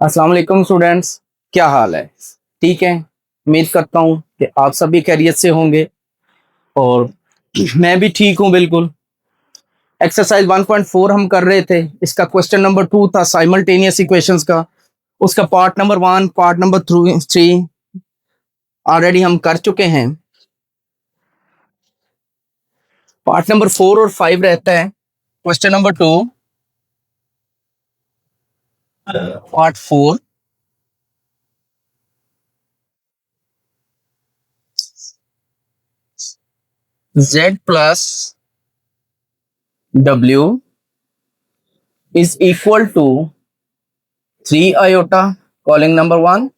अस्सलाम वालेकुम स्टूडेंट्स, क्या हाल है? ठीक है। उम्मीद करता हूँ कि आप सभी खैरियत से होंगे और मैं भी ठीक हूँ बिल्कुल। एक्सरसाइज 1.4 हम कर रहे थे। इसका क्वेश्चन नंबर 2 था साइमल्टेनियस इक्वेशंस का। उसका part number 1 part number 3 already हम कर चुके हैं। पार्ट नंबर 4 और 5 रहता है। Question number 2 part 4 z plus w is equal to 3 iota, calling number 1,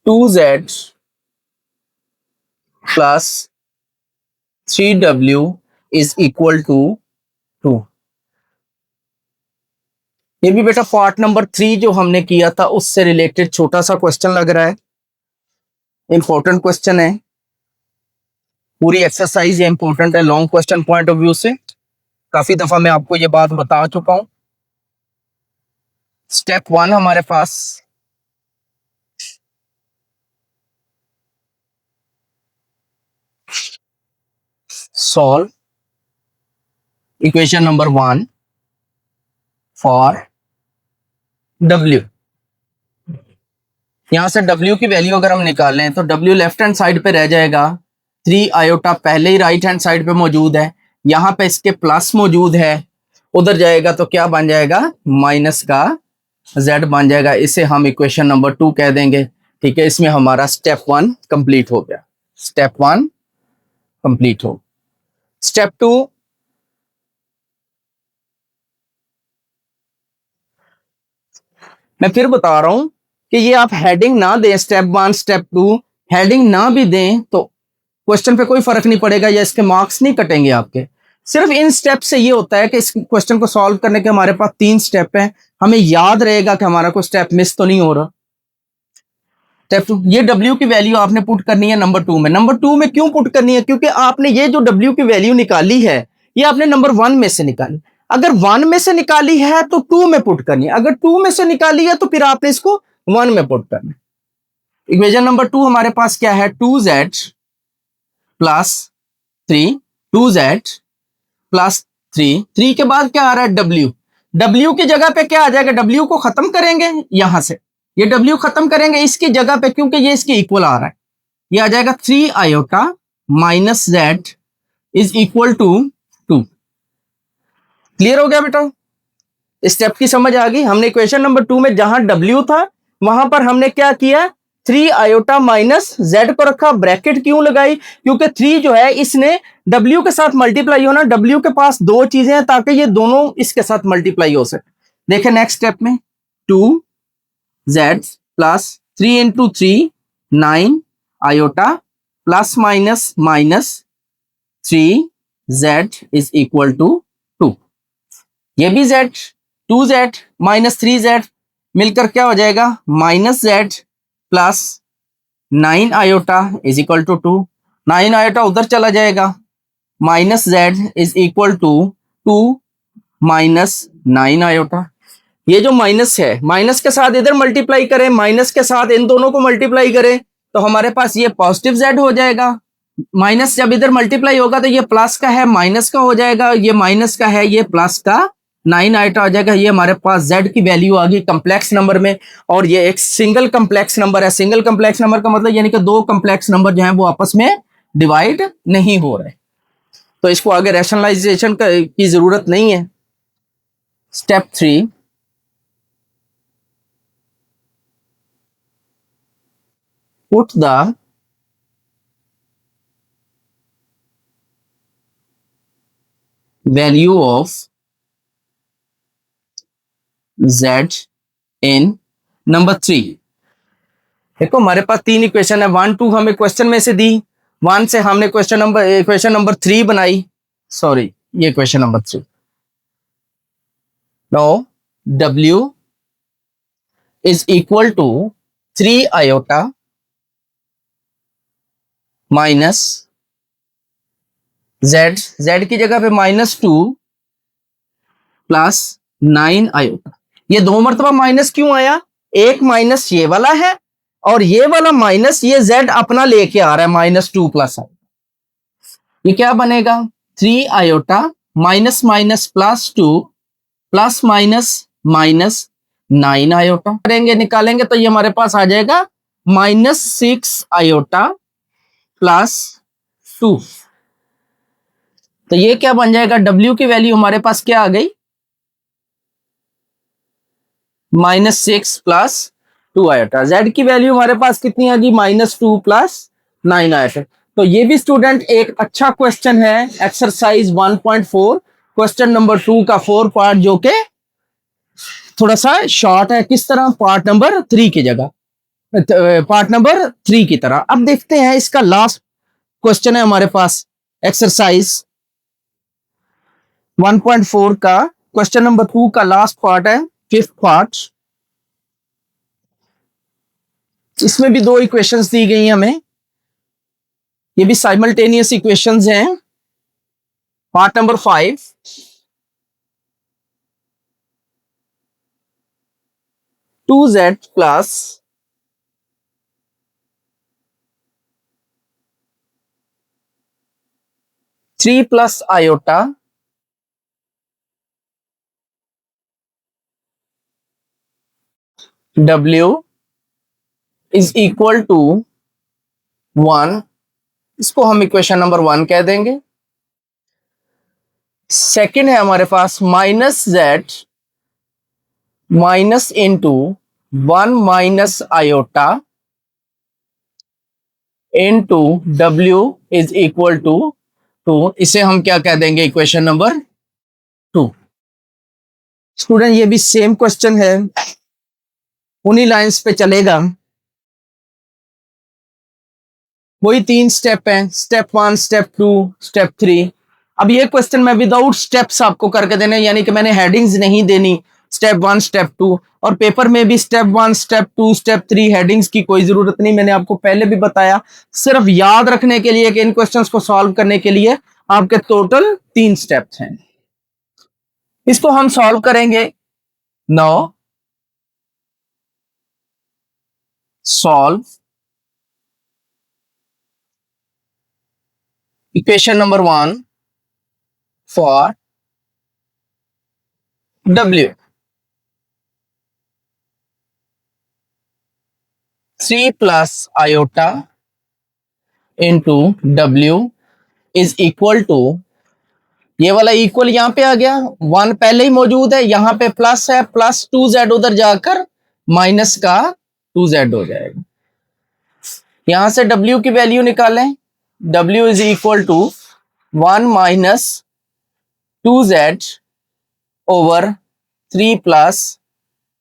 2z plus 3w is equal to 2। ये भी बेटा पार्ट नंबर 3 जो हमने किया था उससे रिलेटेड छोटा सा क्वेश्चन लग रहा है। इंपॉर्टेंट क्वेश्चन है, पूरी एक्सरसाइज ये इंपॉर्टेंट है long question point of view से। काफी दफा मैं आपको ये बात बता चुका हूं। स्टेप 1 हमारे पास solve equation number 1 for W। यहां से W की वैल्यू अगर हम निकालें तो W लेफ्ट हैंड साइड पे रह जाएगा। 3 आयोटा पहले ही राइट हैंड साइड पे मौजूद है, यहाँ पे इसके प्लस मौजूद है, उधर जाएगा तो क्या बन जाएगा? माइनस का Z बन जाएगा। इसे हम इक्वेशन नंबर 2 कह देंगे। ठीक है, इसमें हमारा स्टेप 1 कंप्लीट हो गया। स्टेप 1 कंप्लीट हो। स्टेप 2 मैं फिर बता रहा हूं कि ये आप हेडिंग ना दें, स्टेप 1 स्टेप 2 हेडिंग ना भी दें तो क्वेश्चन पे कोई फर्क नहीं पड़ेगा या इसके मार्क्स नहीं कटेंगे आपके। सिर्फ इन स्टेप से ये होता है कि इस क्वेश्चन को सॉल्व करने के हमारे पास 3 स्टेप हैं, हमें याद रहेगा कि हमारा कोई स्टेप मिस तो नहीं हो रहा। स्टेप 2, ये W की वैल्यू आपने पुट करनी है नंबर 2 में। नंबर 2 में क्यों पुट करनी है? क्योंकि आपने ये जो W की वैल्यू निकाली है ये आपने नंबर 1 में से निकाली। अगर 1 में से निकाली है तो 2 में पुट करनी है, अगर 2 में से निकाली है तो फिर आपने इसको 1 में पुट करना है। इक्वेशन नंबर 2 हमारे पास क्या है? 2z प्लस 3, 2z प्लस 3 के बाद क्या आ रहा है? W की जगह पे क्या आ जाएगा? W को खत्म करेंगे, यहां से ये W खत्म करेंगे इसकी जगह पे, क्योंकि ये इसके इक्वल आ रहा है। ये आ जाएगा 3 iota minus Z is equal to 2। Clear हो गया बेटा? स्टेप की समझ आ गई? हमने इक्वेशन नंबर 2 में जहां W था वहां पर हमने क्या किया? 3 आयोटा माइनस Z को रखा। ब्रैकेट क्यों लगाई? क्योंकि 3 जो है इसने W के साथ मल्टीप्लाई होना। W के पास दो चीजें हैं ताकि ये दोनों इसके साथ मल्टीप्लाई हो सके। देखें नेक्स्ट स्टेप में 2Z plus 3 into 3 9 iota plus minus minus 3Z is equal to 2। ये भी Z, 2Z माइनस 3Z मिलकर क्या हो जाएगा? Minus Z plus 9 iota is equal to 2। 9 iota उधर चला जाएगा। Minus Z is equal to 2 minus 9 iota. ये जो माइनस है, माइनस के साथ इधर मल्टीप्लाई करें, माइनस के साथ इन दोनों को मल्टीप्लाई करें तो हमारे पास ये पॉजिटिव Z हो जाएगा। माइनस जब इधर मल्टीप्लाई होगा तो ये प्लस का है माइनस का हो जाएगा, ये माइनस का है ये प्लस का 9 आइटा आ जाएगा। ये हमारे पास Z की वैल्यू आ गई कम्प्लेक्स नंबर में, और ये एक सिंगल कम्प्लेक्स नंबर है। सिंगल कम्प्लेक्स नंबर का मतलब यानी कि दो कम्प्लेक्स नंबर जो है वो आपस में डिवाइड नहीं हो रहे, तो इसको आगे रैशनलाइजेशन की जरूरत नहीं है। Step 3 put the value of Z in number 3। देखो हमारे पास 3 इक्वेशन है, 1 2 हमें क्वेश्चन में से दी, 1 से हमने इक्वेशन नंबर 3 बनाई। सॉरी, ये question number 3। Now W is equal to 3 iota minus Z की जगह पे -2 प्लस 9 आयोटा। ये दो मरतबा माइनस क्यों आया? एक माइनस ये वाला है और ये वाला माइनस ये z अपना लेके आ रहा है -2 प्लस आयोटा। ये क्या बनेगा? 3 iota minus minus +2 plus minus minus 9 iota करेंगे, निकालेंगे तो ये हमारे पास आ जाएगा -6 आयोटा +2। तो ये क्या बन जाएगा? W की वैल्यू हमारे पास क्या आ गई? -6 +2 आयोटा। Z की वैल्यू हमारे पास कितनी आ गई? -2 + 9 आयोटा। तो ये भी स्टूडेंट एक अच्छा क्वेश्चन है, एक्सरसाइज 1.4 क्वेश्चन नंबर 2 का 4 पार्ट, जो के थोड़ा सा शॉर्ट है। किस तरह? पार्ट नंबर 3 की जगह, पार्ट नंबर 3 की तरह। अब देखते हैं इसका लास्ट क्वेश्चन है हमारे पास, एक्सरसाइज 1.4 का क्वेश्चन नंबर 2 का लास्ट पार्ट है, 5th पार्ट। इसमें भी दो इक्वेशंस दी गई हैं हमें, ये भी साइमल्टेनियस इक्वेशंस हैं। Part number 5, two Z plus 3 plus iota W is equal to 1। इसको हम इक्वेशन नंबर 1 कह देंगे। सेकंड है हमारे पास -z minus into 1 minus iota into W is equal to 2। इसे हम क्या कह देंगे? Equation number 2। स्टूडेंट ये भी सेम क्वेश्चन है, उन्हीं लाइंस पे चलेगा। वही 3 स्टेप हैं, स्टेप 1, स्टेप 2, स्टेप 3। अब ये क्वेश्चन मैं विदाउट स्टेप्स आपको करके देने, यानी कि मैंने हेडिंग्स नहीं देनी, स्टेप 1, स्टेप 2, और पेपर में भी स्टेप 1, स्टेप 2, स्टेप 3 हेडिंग्स की कोई जरूरत नहीं। मैंने आपको पहले भी बताया, सिर्फ याद रखने के लिए कि इन क्वेश्चंस को सॉल्व करने के लिए आपके टोटल 3 स्टेप्स हैं। इसको हम सॉल्व करेंगे। Now solve equation number 1 for W। 3 plus iota into W is equal to, ये वाला इक्वल यहां पे आ गया, 1 पहले ही मौजूद है, यहां पे प्लस है, +2z उधर जाकर माइनस का 2z हो जाएगा। यहां से W की वैल्यू निकालें। W is equal to 1 minus 2z over 3 plus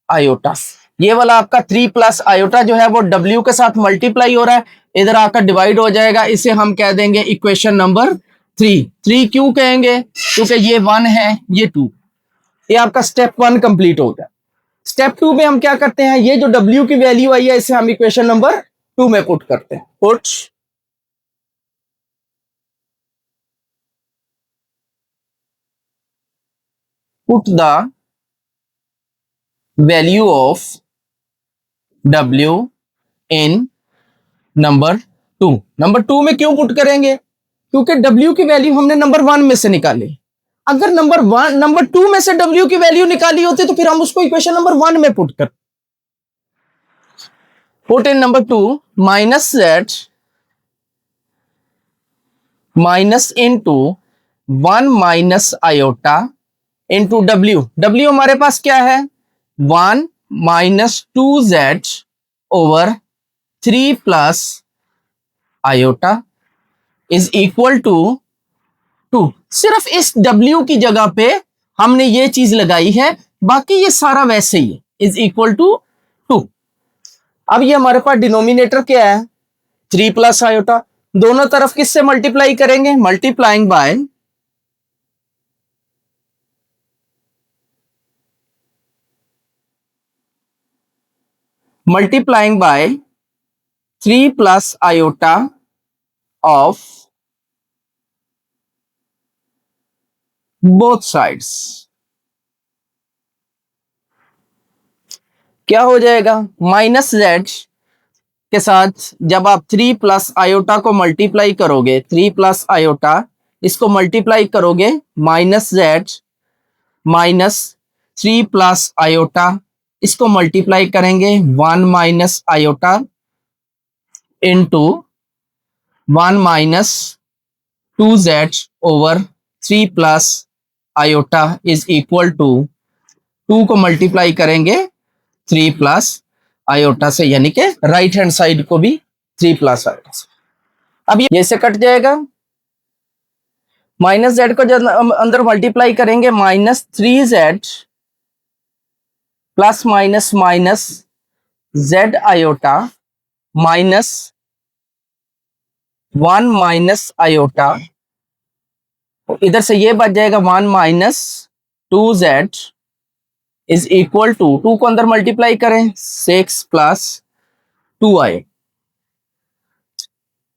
iota. ये वाला आपका 3 प्लस आयोटा जो है वो W के साथ मल्टीप्लाई हो रहा है, इधर आकर डिवाइड हो जाएगा। इसे हम कह देंगे इक्वेशन नंबर 3। 3 क्यों कहेंगे? क्योंकि ये 1 है, ये 2। ये आपका स्टेप 1 कंप्लीट हो गया। स्टेप 2 में हम क्या करते हैं? ये जो W की वैल्यू आई है, इसे हम इक्वेशन नंबर 2 में पुट करते हैं। Put the value of W in number 2। Number 2 में क्यों पुट करेंगे? क्योंकि W की वैल्यू हमने नंबर 1 में से निकाली। अगर नंबर 2 में से W की वैल्यू निकाली होती तो फिर हम उसको इक्वेशन नंबर 1 में पुट कर। Put in number 2 -z minus into 1 minus iota into W हमारे पास क्या है? 1 minus 2z over 3 plus iota is equal to 2। सिर्फ इस W की जगह पे हमने ये चीज लगाई है, बाकी ये सारा वैसे ही है, इज इक्वल टू 2। अब ये हमारे पास डिनोमिनेटर क्या है? 3 प्लस आयोटा। दोनों तरफ किससे मल्टीप्लाई करेंगे? Multiplying by multiplying by 3 plus iota of both sides. क्या हो जाएगा, माइनस जेड के साथ जब आप 3 प्लस आयोटा को मल्टीप्लाई करोगे, 3 प्लस आयोटा इसको मल्टीप्लाई करोगे, minus z minus 3 plus iota इसको मल्टीप्लाई करेंगे 1 minus iota into 1 minus 2z over 3 plus iota is equal to 2 को मल्टीप्लाई करेंगे 3 प्लस आयोटा से, यानी कि राइट हैंड साइड को भी 3 प्लस आयोटा से। अब ये से कट जाएगा, माइनस जेड को जब अंदर मल्टीप्लाई करेंगे minus 3z plus minus minus Z iota minus 1 minus iota, इधर से ये बच जाएगा 1 minus 2z is equal to 2 को अंदर मल्टीप्लाई करें 6 प्लस 2 आए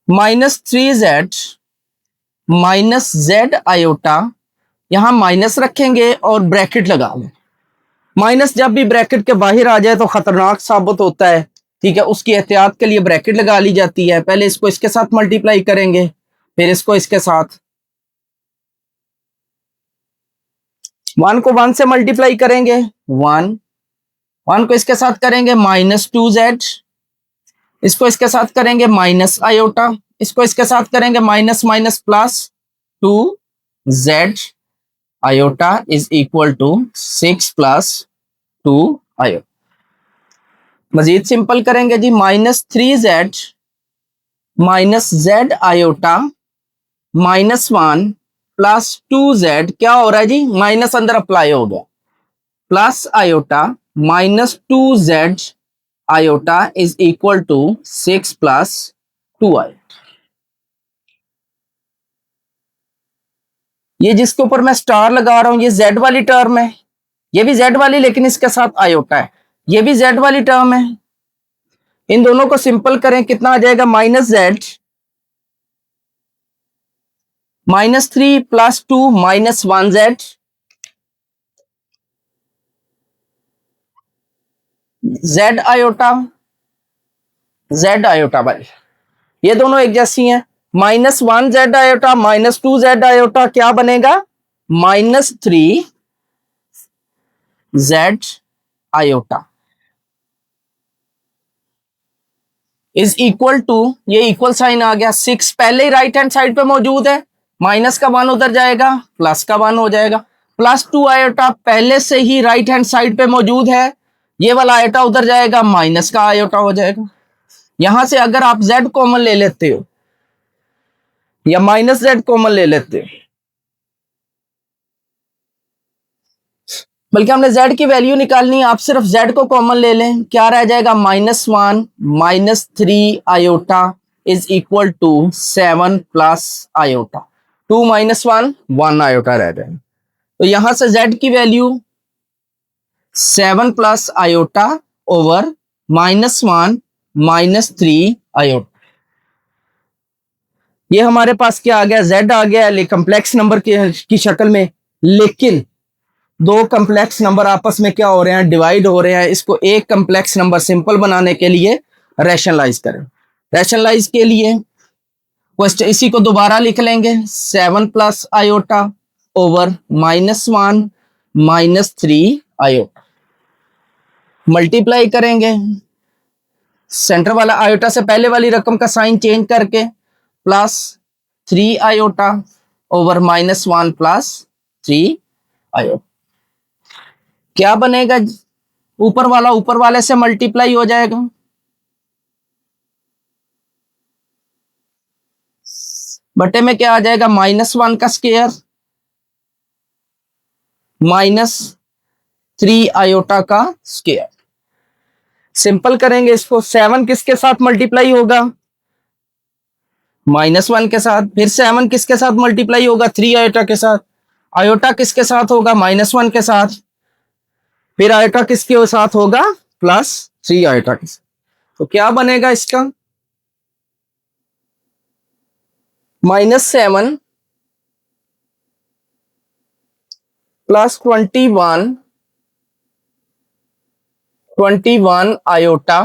minus 3z minus Z iota, यहां माइनस रखेंगे और ब्रैकेट लगा लें। माइनस जब भी ब्रैकेट के बाहर आ जाए तो खतरनाक साबित होता है, ठीक है, उसकी एहतियात के लिए ब्रैकेट लगा ली जाती है। पहले इसको इसके साथ मल्टीप्लाई करेंगे, फिर इसको इसके साथ, 1 को 1 से मल्टीप्लाई करेंगे 1, 1 को इसके साथ करेंगे माइनस 2z, इसको इसके साथ करेंगे माइनस आयोटा, इसको इसके साथ करेंगे minus minus plus 2z iota is equal to 6 plus 2 iota. मजीद सिंपल करेंगे जी, minus 3z minus Z iota minus 1 plus 2z, क्या हो रहा है जी, माइनस अंदर अप्लाई हो गया, plus iota minus 2z iota is equal to 6 plus 2 iota. ये जिसके ऊपर मैं स्टार लगा रहा हूं ये जेड वाली टर्म है, ये भी जेड वाली लेकिन इसके साथ आयोटा है, ये भी जेड वाली टर्म है। इन दोनों को सिंपल करें, कितना आ जाएगा, minus z minus 3 plus 2 minus 1z z iota, z iota भाई ये दोनों एक जैसी हैं, minus 1 z iota minus 2 z iota क्या बनेगा, minus 3 z iota is equal to, ये इक्वल साइन आ गया, 6 पहले ही राइट हैंड साइड पे मौजूद है, माइनस का 1 उधर जाएगा प्लस का 1 हो जाएगा, प्लस 2 आयोटा पहले से ही राइट हैंड साइड पे मौजूद है, ये वाला आयोटा उधर जाएगा माइनस का आयोटा हो जाएगा। यहां से अगर आप z कॉमन ले लेते हो या माइनस z कॉमन ले लेते हो, बल्कि हमने z की वैल्यू निकालनी है, आप सिर्फ z को कॉमन ले लें, क्या रह जाएगा, minus 1 minus 3 iota is equal to 7 plus iota, 2 minus 1 1 iota रह जाएगा। तो यहां से z की value 7 plus iota over minus 1 minus 3 iota, ये हमारे पास क्या आ गया, z आ गया कम्प्लेक्स नंबर की शक्ल में, लेकिन दो कम्प्लेक्स नंबर आपस में क्या हो रहे हैं, डिवाइड हो रहे हैं। इसको एक कम्प्लेक्स नंबर सिंपल बनाने के लिए रैशनलाइज करें, रैशनलाइज के लिए क्वेश्चन इसी को दोबारा लिख लेंगे, 7 plus iota over minus 1 minus 3 iota, multiply करेंगे सेंटर वाला आयोटा से पहले वाली रकम का साइन चेंज करके, plus 3 iota over minus 1 plus 3 iota, क्या बनेगा, ऊपर वाला ऊपर वाले से मल्टीप्लाई हो जाएगा, बटे में क्या आ जाएगा, माइनस 1 का स्क्वायर माइनस 3 आयोटा का स्क्वायर। सिंपल करेंगे इसको, 7 किसके साथ मल्टीप्लाई होगा, माइनस 1 के साथ, फिर 7 किसके साथ मल्टीप्लाई होगा, 3 आयोटा के साथ, आयोटा किसके साथ होगा, माइनस 1 के साथ, फिर आयोटा किसके साथ होगा, प्लस 3 आयोटा के साथ। तो क्या बनेगा इसका, -7 plus 21 21 iota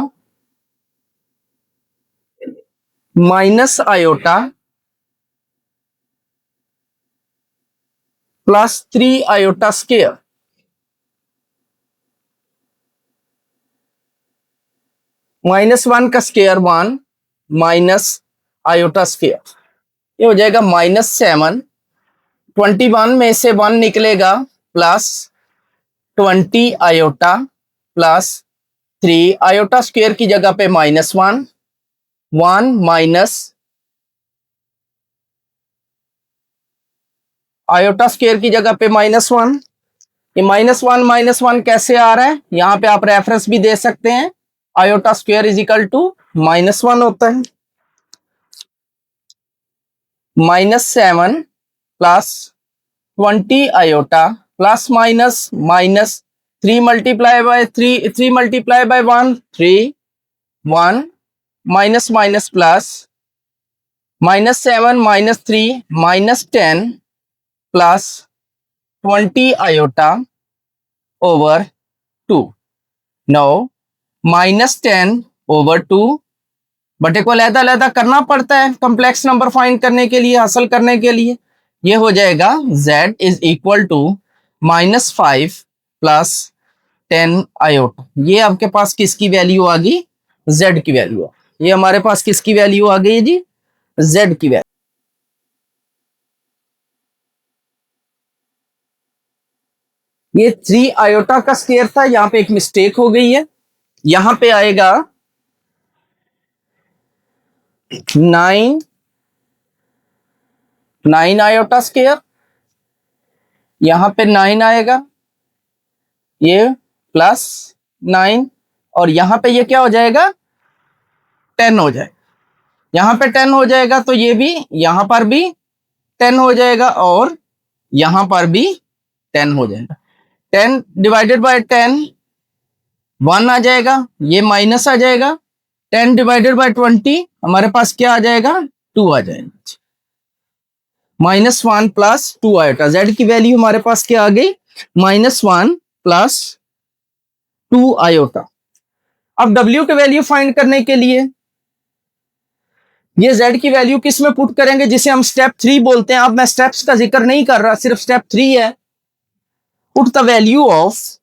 minus iota plus 3 iota square. -1 का स्क्वायर 1 माइनस आयोटा स्क्वायर, ये हो जाएगा -7। 21 में से 1 निकलेगा plus 20 iota plus 3 iota square की जगह पे -1, 1 माइनस आयोटा स्क्वायर की जगह पे -1। ये -1 कैसे आ रहा है, यहां पे आप रेफरेंस भी दे सकते हैं। Iota square is equal to -1 होता है। -7 plus 20 iota plus minus minus 3 multiply by 3, 3 multiply by 1 3, 1 minus minus plus -7 -3 -10 plus 20 iota over 2। No -10 over 2 बटे को अलग-अलग करना पड़ता है कॉम्प्लेक्स नंबर फाइंड करने के लिए, हासिल करने के लिए। ये हो जाएगा z is equal to -5 plus 10 iota. ये आपके पास किसकी वैल्यू आ गई, z की वैल्यू। ये हमारे पास किसकी वैल्यू आ गई जी, z की वैल्यू। ये 3 आयोटा का स्क्वायर था, यहां पे एक मिस्टेक हो गई है। यहां पे आएगा 9 आयोटा स्क्वायर, यहां पे 9 आएगा, ये प्लस 9, और यहां पे ये क्या हो जाएगा 10 हो जाएगा। यहां पे 10 हो जाएगा तो ये भी, यहां पर भी 10 हो जाएगा और यहां पर भी 10 हो जाएगा। 10 डिवाइडेड बाय 10 1 आ जाएगा, ये माइनस आ जाएगा। 10 डिवाइडेड बाय 20 हमारे पास क्या आ जाएगा, 2 आ जाएगा। -1 प्लस 2 आयोटा, z की वैल्यू हमारे पास क्या आ गई, -1 प्लस 2 आयोटा। अब w की वैल्यू फाइंड करने के लिए ये z की वैल्यू किस में पुट करेंगे, जिसे हम स्टेप 3 बोलते हैं। अब मैं स्टेप्स का जिक्र नहीं कर रहा, सिर्फ स्टेप 3 है। Put the value of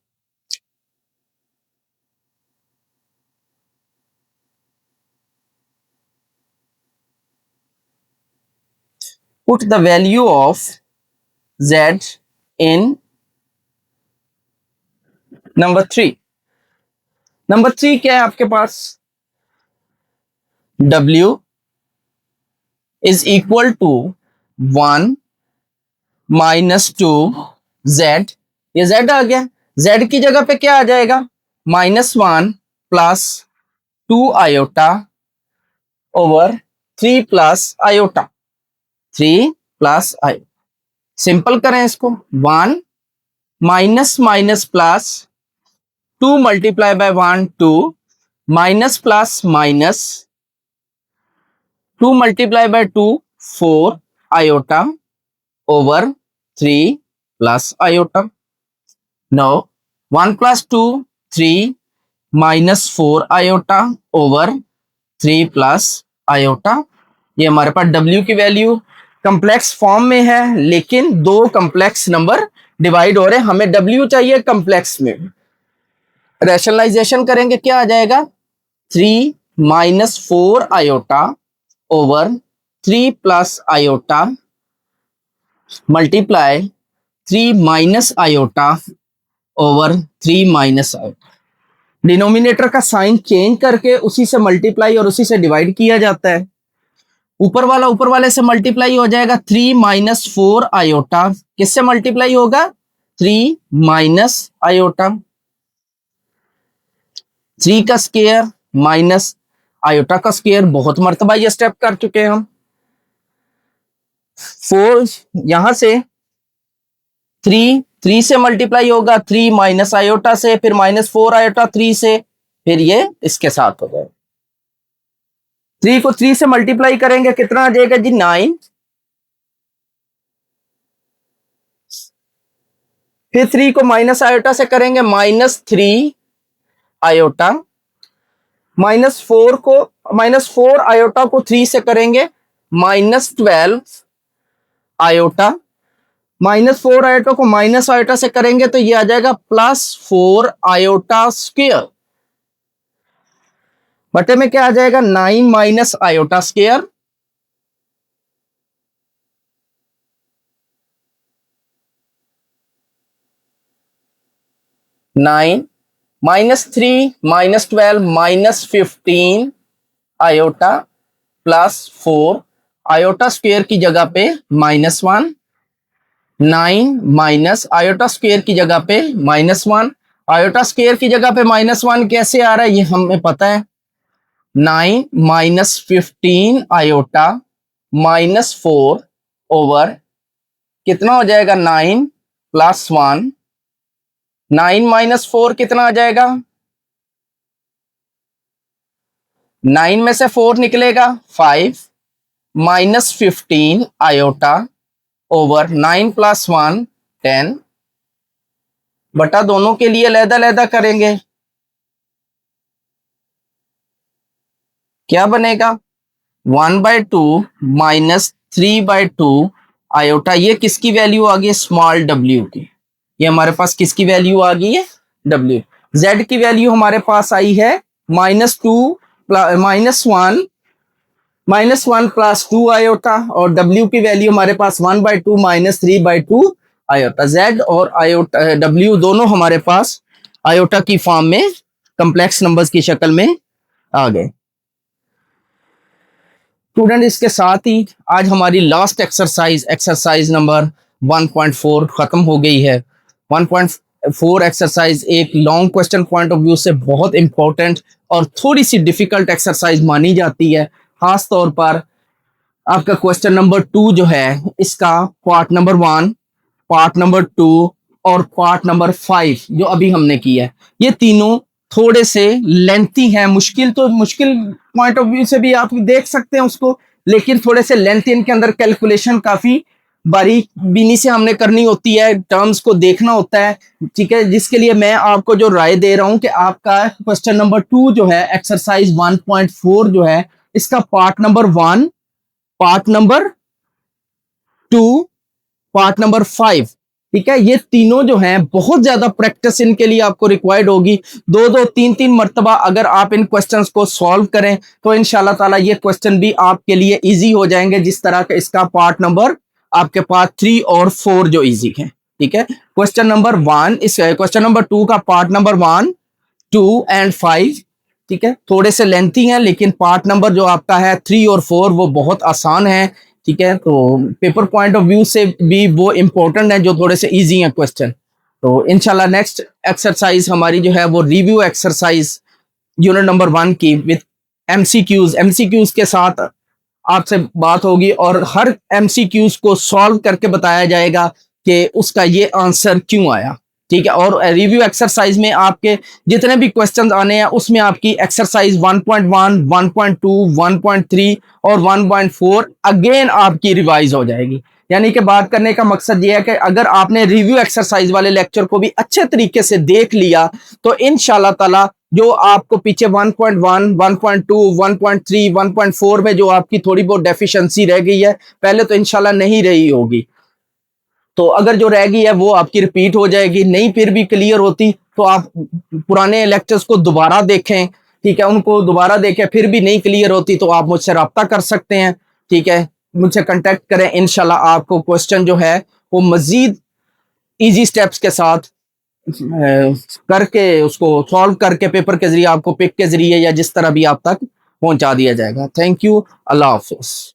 put the value of z in number 3। Number 3 क्या है आपके पास, w is equal to 1 -2 z। ये z आ गया, z की जगह पे क्या आ जाएगा, -1 plus 2 iota over 3 plus iota, 3 plus iota. Simple करें इसको, 1 minus minus plus 2 multiply by 1 2 minus plus minus 2 multiply by 2 4 iota over 3 plus iota. No 1 plus 2 3 minus 4 iota over 3 plus iota. ये हमारे पास W की वैल्यू कॉम्प्लेक्स फॉर्म में है, लेकिन दो कॉम्प्लेक्स नंबर डिवाइड हो रहे हैं, हमें W चाहिए कॉम्प्लेक्स में। रैशनलाइजेशन करेंगे क्या आ जाएगा, 3 -4 iota over 3 plus iota multiply 3 minus iota over 3 minus iota. Denominator का साइन चेंज करके उसी से मल्टीप्लाई और उसी से डिवाइड किया जाता है। ऊपर वाला ऊपर वाले से मल्टीप्लाई हो जाएगा, 3 -4 आयोटा किससे मल्टीप्लाई होगा, 3 माइनस आयोटा, 3 का स्क्वायर माइनस आयोटा का स्क्वायर। बहुत मर्तबा ये स्टेप कर चुके हैं हम। 4 यहां से 3 से मल्टीप्लाई होगा, 3 माइनस आयोटा से, फिर -4 आयोटा 3 से, फिर ये इसके साथ हो जाएगा। 3 को 3 से मल्टीप्लाई करेंगे कितना आ जाएगा जी, 9। फिर 3 को माइनस आयोटा से करेंगे -3 आयोटा, -4 आयोटा को 3 से करेंगे -12 आयोटा, -4 आयोटा को माइनस आयोटा से करेंगे तो ये आ जाएगा +4 आयोटा स्क्वायर, बटे में क्या आ जाएगा 9 minus iota square, -3 -12 -15 iota +4 iota square की जगह पे -1, 9 माइनस आयोटा स्क्वायर की जगह पे -1, आयोटा स्क्वायर की जगह पे -1 कैसे आ रहा है ये हमें पता है, 9 -15 आयोटा -4 ओवर कितना हो जाएगा 9 + 1, 9 - 4 कितना आ जाएगा, 9 में से 4 निकलेगा 5, -15 आयोटा ओवर 9 + 1 10, बटा दोनों के लिए अलग-अलग करेंगे, क्या बनेगा 1/2 -3/2 आयोटा, ये किसकी वैल्यू आ गई स्मॉल w की, ये हमारे पास किसकी वैल्यू आ गई है w, z की वैल्यू हमारे पास आई है -1 + 2 आयोटा और w की वैल्यू हमारे पास 1/2 -3/2 आयोटा, z और आयोटा w दोनों हमारे पास आयोटा की फॉर्म में कॉम्प्लेक्स नंबर्स की शक्ल में आ गए। स्टूडेंट इसके साथ ही आज हमारी लास्ट एक्सरसाइज नंबर 1.4 खत्म हो गई है। 1.4 एक्सरसाइज एक long question point of view से बहुत इंपॉर्टेंट और थोड़ी सी डिफिकल्ट एक्सरसाइज मानी जाती है, खास तौर पर आपका क्वेश्चन नंबर 2 जो है इसका पार्ट नंबर 1, पार्ट नंबर 2 और पार्ट नंबर 5 जो अभी हमने किया है, ये तीनों थोड़े से लेंथी हैं, मुश्किल पॉइंट ऑफ व्यू से भी आप देख सकते हैं उसको, लेकिन थोड़े से लेंथी, इनके अंदर कैलकुलेशन काफी बारीक बीनी से हमने करनी होती है, टर्म्स को देखना होता है, ठीक है, जिसके लिए मैं आपको जो राय दे रहा हूं कि आपका क्वेश्चन नंबर 2 जो है एक्सरसाइज 1.4 जो है इसका part number 1, part number 2, part number 5, ठीक है, ये तीनों जो हैं बहुत ज्यादा प्रैक्टिस इनके लिए आपको रिक्वायर्ड होगी, 2-2 3-3 मर्तबा अगर आप इन क्वेश्चंस को सॉल्व करें तो इंशाल्लाह ताला ये क्वेश्चन भी आपके लिए इजी हो जाएंगे, जिस तरह का इसका पार्ट नंबर आपके पास 3 और 4 जो इजी है, ठीक है। क्वेश्चन नंबर 1 इस क्वेश्चन नंबर 2 का पार्ट नंबर 1, 2 एंड 5, ठीक है, थोड़े से लेंथी हैं, लेकिन पार्ट नंबर जो आपका है 3 और 4 वो बहुत आसान है, ठीक है, तो पेपर पॉइंट ऑफ व्यू से भी वो इंपॉर्टेंट है जो थोड़े से इजी हैं क्वेश्चन। तो इंशाल्लाह नेक्स्ट एक्सरसाइज हमारी जो है वो रिव्यू एक्सरसाइज यूनिट नंबर 1 की विद एमसीक्यूज के साथ आपसे बात होगी और हर एमसीक्यूज को सॉल्व करके बताया जाएगा कि उसका ये आंसर क्यों आया, ठीक है। और रिव्यू एक्सरसाइज में आपके जितने भी क्वेश्चंस आने हैं उसमें आपकी एक्सरसाइज 1.1, 1.2, 1.3 और 1.4 अगेन आपकी रिवाइज हो जाएगी। यानी कि बात करने का मकसद ये है कि अगर आपने रिव्यू एक्सरसाइज वाले लेक्चर को भी अच्छे तरीके से देख लिया तो इंशाल्लाह ताला जो आपको पीछे 1.1, 1.2, 1.3, 1.4 में जो आपकी थोड़ी बहुत डेफिशिएंसी रह गई है पहले तो इंशाल्लाह नहीं रही होगी, तो अगर जो रह गई है वो आपकी रिपीट हो जाएगी, नहीं फिर भी क्लियर होती तो आप पुराने लेक्चर्स को दोबारा देखें, ठीक है, उनको दोबारा देखें, फिर भी नहीं क्लियर होती तो आप मुझसे रब्ता कर सकते हैं, ठीक है, मुझसे कांटेक्ट करें, इंशाल्लाह आपको क्वेश्चन जो है वो मजीद इजी स्टेप्स के साथ करके उसको सॉल्व करके पेपर के जरिए आपको पिक के जरिए या जिस तरह भी आप तक पहुंचा दिया जाएगा। Thank you, Allah Hafiz.